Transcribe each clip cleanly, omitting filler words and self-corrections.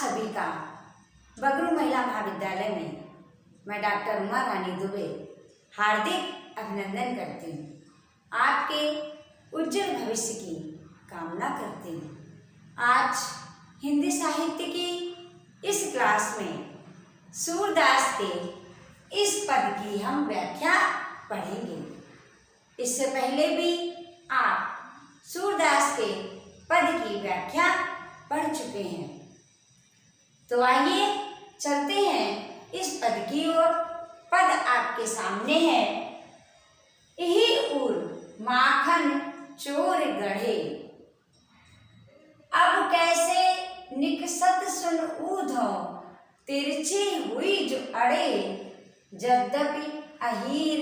सभी का बगरू महिला महाविद्यालय में मैं डॉक्टर उमा रानी दुबे हार्दिक अभिनंदन करती हूँ। आपके उज्जवल भविष्य की कामना करती हूँ। आज हिंदी साहित्य की इस क्लास में सूरदास के इस पद की हम व्याख्या पढ़ेंगे। इससे पहले भी आप सूरदास के पद की व्याख्या पढ़ चुके हैं, तो आइए चलते हैं इस पद की ओर। पद आपके सामने है। यही उर माखन चोर गढ़े, अब कैसे निकसत सुन ऊधो, तिरछी हुई जो अड़े, यद्यपि अहीर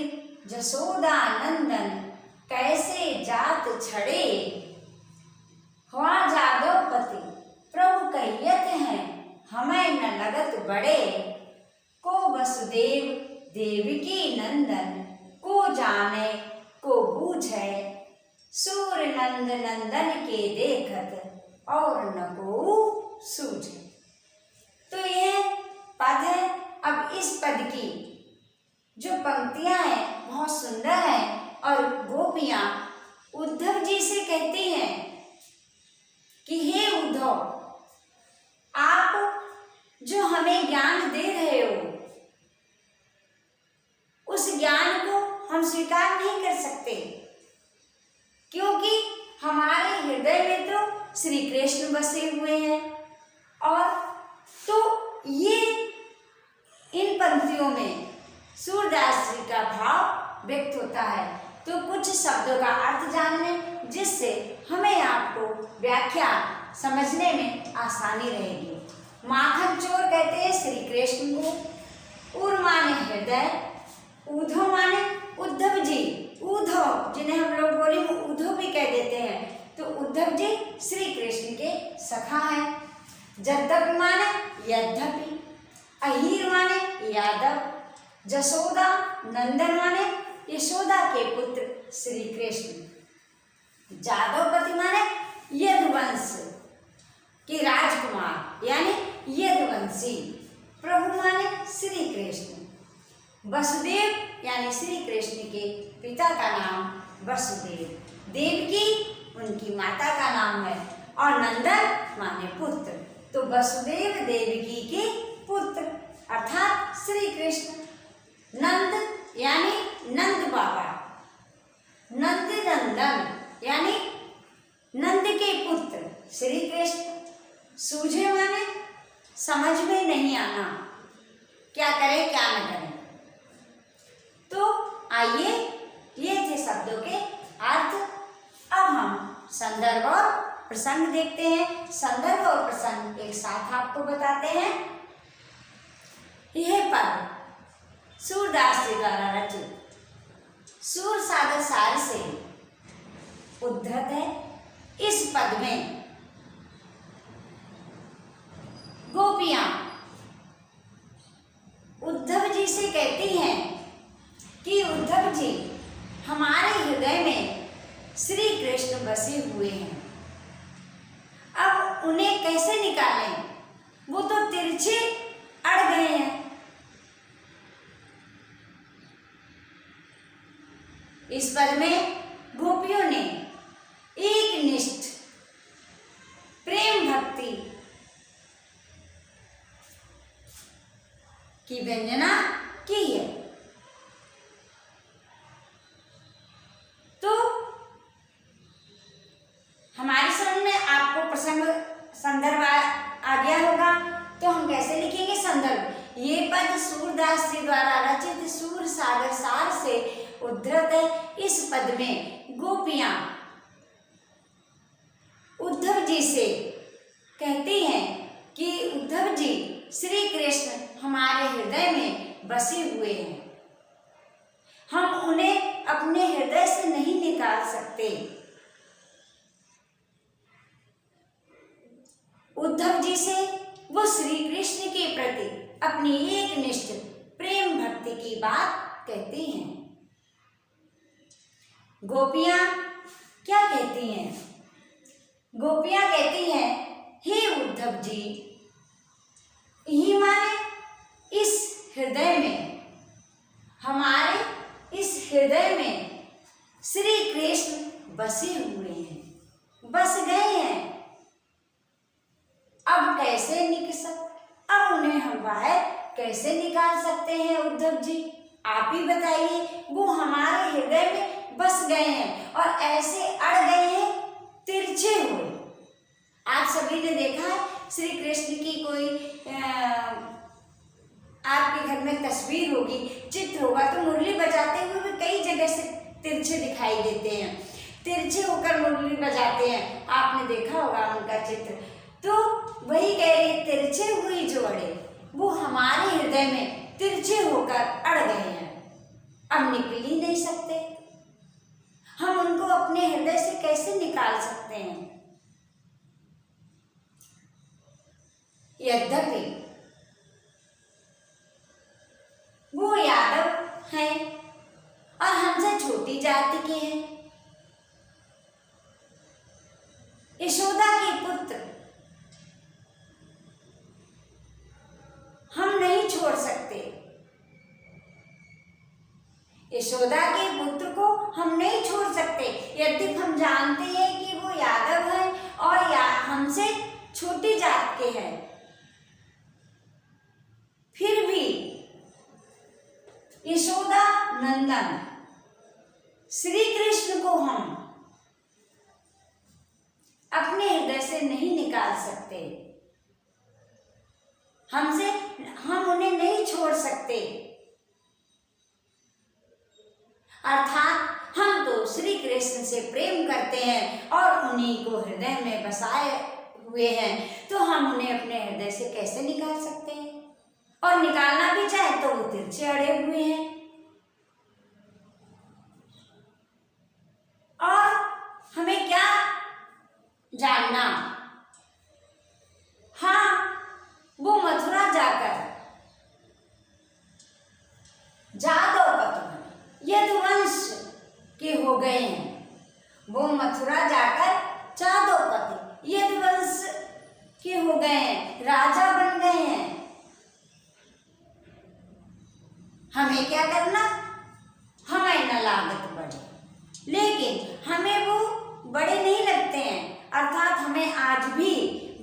जसोदा नंदन, कैसे जात छड़े। हुआ जादव पति प्रभु कहियत हैं, हमें न लगत बड़े, को वसुदेव देवकी नंदन, को जाने को बूझे, सूर नंद नंदन के देखत, और न को सूझे। तो यह पद है। अब इस पद की जो पंक्तियां हैं बहुत सुंदर हैं, और गोपियां उद्धव जी से कहती हैं कि हे उद्धव, आप जो हमें ज्ञान दे रहे हो, उस ज्ञान को हम स्वीकार नहीं कर सकते, क्योंकि हमारे हृदय में तो श्री कृष्ण बसे हुए हैं। और तो ये इन पंक्तियों में सूरदास जी का भाव व्यक्त होता है। तो कुछ शब्दों का अर्थ जान लें, जिससे हमें आपको व्याख्या समझने में आसानी रहेगी। माखन चोर कहते हैं श्री कृष्ण को। उर माने हृदय, ऊधव माने उद्धव जी। उद्धव जिन्हें हम लोग बोले उद्धव भी कह देते हैं, तो उद्धव जी श्री कृष्ण के सखा हैं। यद्यपि माने यद्यपि, अहीर माने यादव, जसोदा नंदन माने यशोदा के पुत्र श्री कृष्ण, जादवपति माने यदुवंश के राजकुमार यानी यदुवंशी, प्रभु माने श्री कृष्ण, वसुदेव यानी श्री कृष्ण के पिता का नाम वसुदेव, देवकी उनकी माता का नाम है, और नंदन माने पुत्र। तो वसुदेव देवकी के पुत्र अर्थात श्री कृष्ण। नंद यानी नंद बाबा, नंद नंदन यानी नंद के पुत्र श्री कृष्ण। सूझे माने समझ में नहीं आना, क्या करें क्या न करें। तो आइए, ये थे शब्दों के अर्थ। अब हम संदर्भ और प्रसंग देखते हैं। संदर्भ और प्रसंग एक साथ आपको बताते हैं। यह पद सूरदास जी द्वारा रचित सूर सागर सार से उद्धृत है। इस पद में गोपियां उद्धव जी से कहती हैं कि उद्धव जी, हमारे हृदय में श्री कृष्ण बसे हुए हैं, अब उन्हें कैसे निकालें, वो तो तिरछे अड़ गए हैं। इस पद में गोपियों ने एक निष्ठ प्रेम भक्ति की व्यंजना की है। तो हमारी समझ में आपको प्रसंग संदर्भ आ गया होगा। तो हम कैसे लिखेंगे संदर्भ। ये पद सूरदास जी द्वारा रचित सूर सागर सार से उद्धृत है। इस पद में गोपियां उद्धव जी से कहती हैं कि उद्धव जी, श्री कृष्ण हमारे हृदय में बसे हुए हैं, हम उन्हें अपने हृदय से नहीं निकाल सकते। उद्धव जी से वो श्री कृष्ण के प्रति अपनी एक निष्ठ प्रेम भक्ति की बात कहती हैं। गोपियां क्या कहती हैं? गोपियां कहती हैं, हे उद्धव जी, ही माने इस हृदय में, हमारे इस हृदय में श्री कृष्ण बसे हुए हैं, बस गए हैं। अब कैसे अब उन्हें हम बाहर कैसे निकाल सकते हैं उद्धव जी? आप ही बताइए। वो हमारे हृदय में बस गए हैं और ऐसे अड़ गए हैं तिरछे हुए। आप सभी ने देखा है श्री कृष्ण की कोई आपके घर में तस्वीर होगी, चित्र होगा, तो मुरली बजाते हुए भी कई जगह से तिरछे दिखाई देते हैं, तिरछे होकर मुरली बजाते हैं। आपने देखा होगा उनका चित्र। तो वही कह रही, तिरछे हुई जो अड़े, वो हमारे हृदय में तिरछे होकर अड़ गए हैं, अब निकल ही नहीं सकते। हम उनको अपने हृदय से कैसे निकाल सकते हैं? यद्यपि वो यादव हैं और हमसे छोटी जाति के हैं, यशोदा के पुत्र, हम नहीं छोड़ सकते। यशोदा के पुत्र को हम नहीं छोड़ सकते। यदि हम जानते हैं कि वो यादव हैं और हमसे छोटी जात के हैं, फिर भी यशोदा नंदन श्री कृष्ण को हम अपने हृदय से नहीं निकाल सकते, हम उन्हें नहीं छोड़ सकते। अर्थात हम तो श्री कृष्ण से प्रेम करते हैं और उन्हीं को हृदय में बसाए हुए हैं, तो हम उन्हें अपने हृदय से कैसे निकाल सकते हैं? और निकालना भी चाहे तो वो तिरछे अड़े हुए हैं। और हमें क्या जानना? हाँ, वो मथुरा जाकर जादवपति यदुवंश के हो गए हैं। वो मथुरा जाकर जादवपति यदुवंश के हो गए हैं, राजा बन गए हैं। हमें क्या करना? हमें न लागत बढ़े, लेकिन हमें वो बड़े नहीं लगते हैं, अर्थात हमें आज भी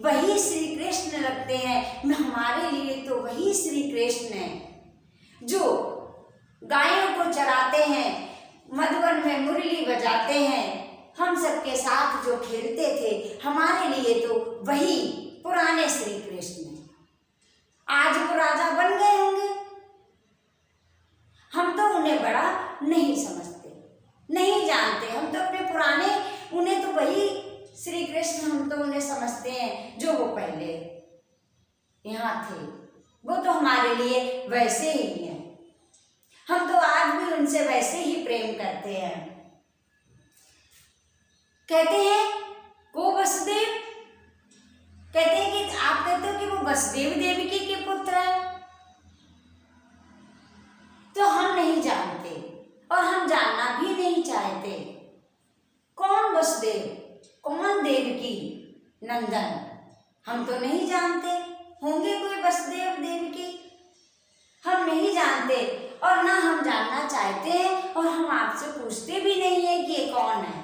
वही श्री कृष्ण लगते हैं। हमारे लिए तो वही श्री कृष्ण है जो गायों को चराते हैं, मधुवन में मुरली बजाते हैं, हम सबके साथ जो खेलते थे, हमारे लिए तो वही पुराने श्री कृष्ण हैं। आज वो राजा बन गए होंगे, हम तो उन्हें बड़ा नहीं समझते, नहीं जानते। हम तो अपने पुराने, उन्हें तो वही श्री कृष्ण, हम तो उन्हें समझते हैं जो वो पहले यहाँ थे। वो तो हमारे लिए वैसे ही हैं, हम तो आज भी उनसे वैसे ही प्रेम करते हैं। कहते हैं वो वसुदेव, कहते हैं कि आप कहते हो कि वो वसुदेव देवकी के पुत्र हैं, तो हम नहीं जानते और हम जानना भी नहीं चाहते। कौन वसुदेव, कौन देवकी नंदन, हम तो नहीं जानते। होंगे कोई वसुदेव देवकी, हम नहीं जानते और ना हम जानना चाहते हैं, और हम आपसे पूछते भी नहीं है कि ये कौन है।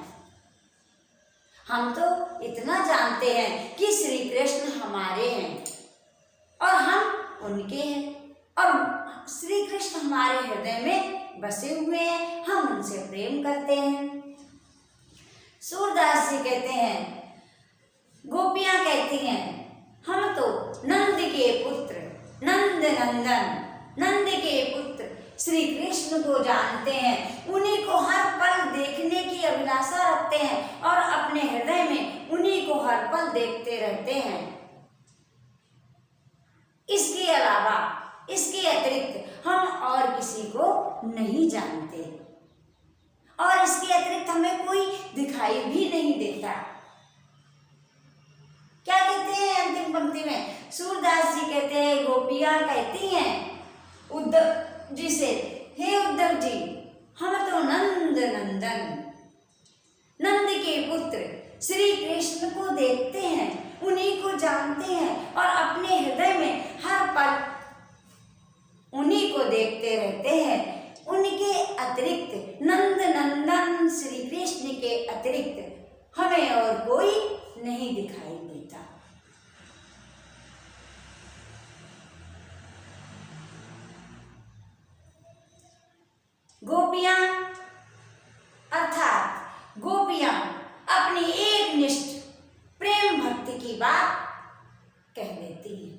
हम तो इतना जानते हैं कि श्री कृष्ण हमारे हैं और हम उनके हैं, और श्री कृष्ण हमारे हृदय में बसे हुए हैं, हम उनसे प्रेम करते हैं। सूरदास जी कहते हैं, गोपियां कहती हैं, हम तो नंद के पुत्र, नंद नंदन, नंद के पुत्र श्री कृष्ण को जानते हैं, उन्हीं को हर पल देखने की अभिलाषा रखते हैं और अपने हृदय में उन्हीं को हर पल देखते रहते हैं। इसके अलावा, इसके अतिरिक्त हम और किसी को नहीं जानते, और इसके अतिरिक्त हमें कोई दिखाई भी नहीं देता। क्या कहते हैं अंतिम पंक्ति में? सूरदास जी कहते हैं, गोपियां कहती हैं उद्धव जी से, हे उद्धव जी, हम तो नंद नंदन, नंद के पुत्र श्री कृष्ण को देखते हैं, उन्हीं को जानते हैं और अपने हृदय में हर पल उन्हीं को देखते रहते हैं। उनके अतिरिक्त, नंद नंदन श्री कृष्ण के अतिरिक्त हमें और कोई नहीं दिखाई देता। गोपियां अर्थात गोपियां अपनी एक निष्ठ प्रेम भक्ति की बात कह देती हैं।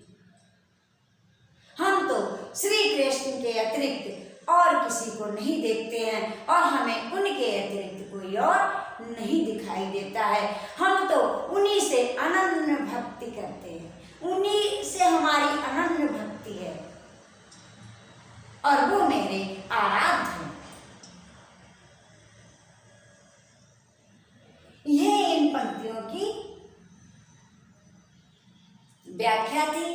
हम तो श्री कृष्ण के अतिरिक्त और किसी को नहीं देखते हैं और हमें उनके अतिरिक्त कोई और नहीं दिखाई देता है। हम तो उन्हीं से अनन्य भक्ति करते हैं, उन्हीं से हमारी अनन्य भक्ति है और वो मेरे आराध्य हैं। यह इन पंक्तियों की व्याख्या थी।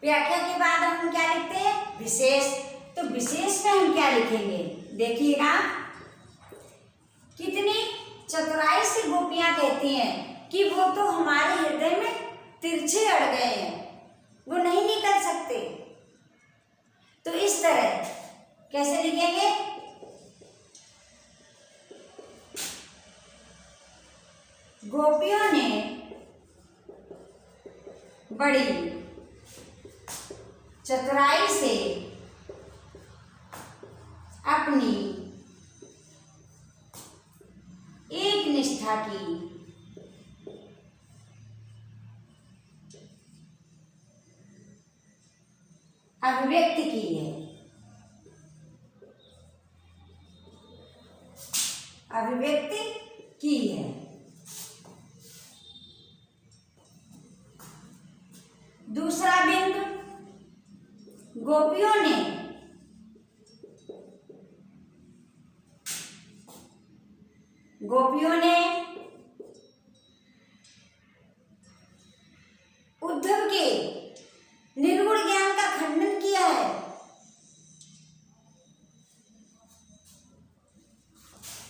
व्याख्या के बाद हम क्या लिखते हैं? विशेष। तो विशेष में हम क्या लिखेंगे? देखिएगा, कितनी चतुराई से गोपियां कहती हैं कि वो तो हमारे हृदय में तिरछे अड़ गए हैं, वो नहीं निकल सकते। तो इस तरह कैसे लिखेंगे? गोपियों ने बड़ी चतुराई से अपनी एक निष्ठा की अभिव्यक्ति की है, अभिव्यक्ति की है। दूसरा बिंदु, गोपियों ने उद्धव के निर्गुण ज्ञान का खंडन किया है।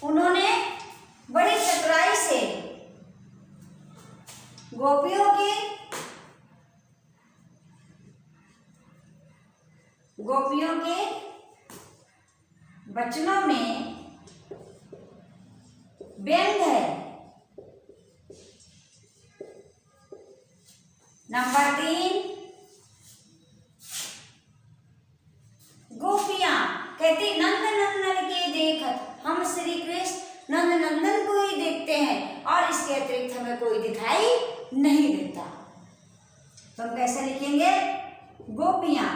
उन्होंने बड़ी चतुराई से गोपियों के वचनों में व्यंग है। नंबर 3, गोपियां कहती नंद नंदन के देखत हम श्री कृष्ण नंद नंदन को ही देखते हैं और इसके अतिरिक्त हमें कोई दिखाई नहीं देता। तो हम कैसे लिखेंगे? गोपियां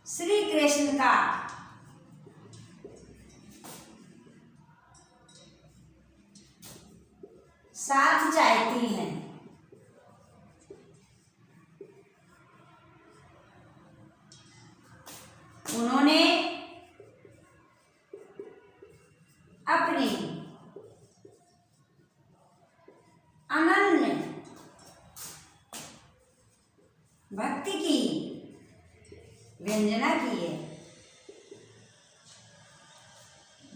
श्री कृष्ण का साथ चाहती हैं। उन्होंने अपनी अनन्य भक्ति की व्यंजना की है।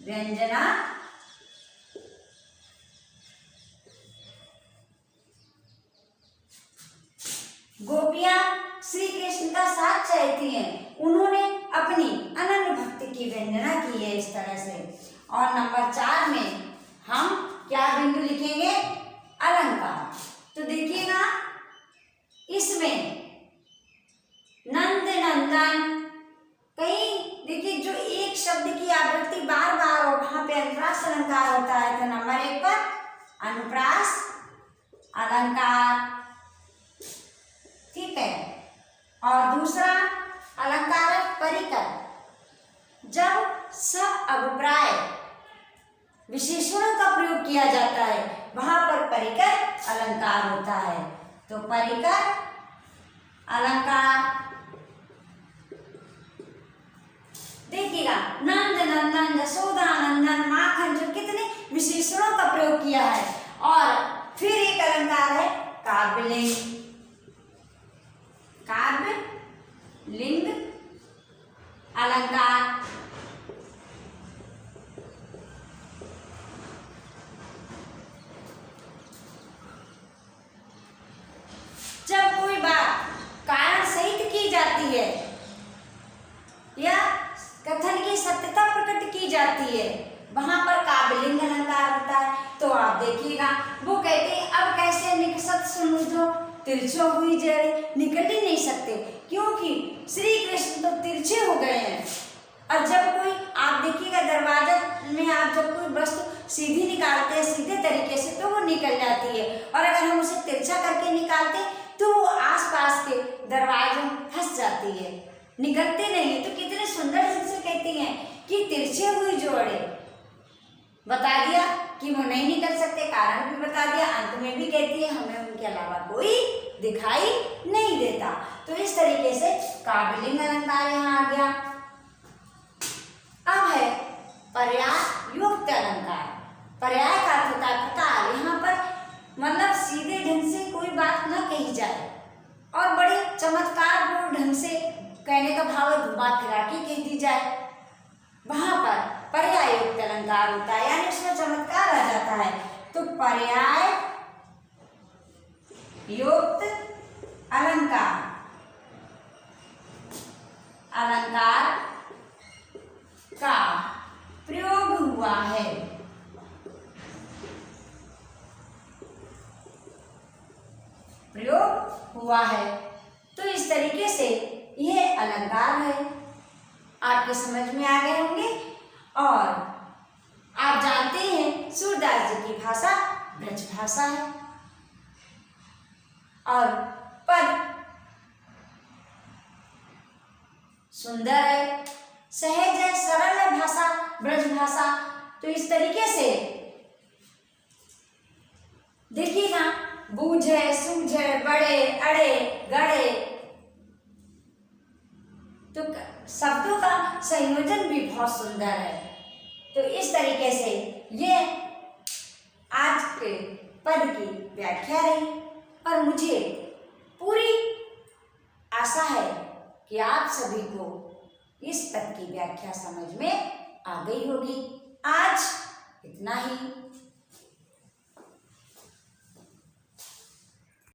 व्यंजना गोपियां श्री कृष्ण का साथ चाहती हैं, उन्होंने अपनी अनन्य भक्ति की व्यंजना की है इस तरह से। और नंबर 4 में हम क्या बिंदु लिखेंगे? अलंकार। तो देखिएगा, इसमें नंद नंदन कहीं देखिए जो एक शब्द की आवृत्ति बार बार हो वहां पे अनुप्रास अलंकार होता है। तो नंबर 1 पर अनुप्रास अलंकार, ठीक है। और दूसरा अलंकार है परिकर। जब सअभिप्राय विशेषणों का प्रयोग किया जाता है वहां पर परिकर अलंकार होता है। तो परिकर अलंकार। देखिएगा, नंद नंदन, यशोदा नंदन, माखन, जो कितने विशेषणों का प्रयोग किया है। और फिर एक अलंकार है काव्यलिंग। काव्य लिंग अलंकार। तिरछी हुई जड़ निकल ही नहीं सकते, क्योंकि श्री कृष्ण तो तिरछे हो गए हैं। और जब कोई आप देखिएगा दरवाजा में आप जब कोई वस्तु सीधी निकालते हैं सीधे तरीके से तो वो निकल जाती है, और अगर हम उसे तिरछा करके निकालते तो वो आसपास के दरवाजों में फंस जाती है, निकलते नहीं है। तो कितने सुंदर ढंग से कहती हैं कि तिरछे हुई जोड़े, बता दिया कि वो नहीं निकल सकते, कारण भी बता दिया, अंत में भी कहती है हमें उनके अलावा कोई दिखाई नहीं देता। तो इस तरीके से काव्यलिंग अलंकार यहाँ आ गया। अब है पर्याययुक्त अलंकार। पर्याय का अर्थ होता है प्रकार, यहाँ पर मतलब सीधे ढंग से कोई बात न कही जाए और बड़े चमत्कारपूर्ण ढंग से कहने का भाव घुमा फिरा के कह दी जाए, वहां पर पर्याययुक्त अलंकार होता है, यानी उसमें चमत्कार आ जाता है। तो पर्याय युक्त अलंकार, अलंकार का प्रयोग हुआ है। प्रयोग हुआ है। तो इस तरीके से यह अलंकार है, आपके समझ में आ गए होंगे। और आप जानते हैं सूरदास जी की भाषा ब्रज भाषा है, और पद सुंदर है, सहज है, सरल है भाषा ब्रज भाषा। तो इस तरीके से देखिएगा, बूझे सूझे बड़े अड़े गड़े, तो शब्दों का संयोजन भी बहुत सुंदर है। तो इस तरीके से ये आज के पद की व्याख्या रही, और मुझे पूरी आशा है कि आप सभी को इस पद की व्याख्या समझ में आ गई होगी। आज इतना ही।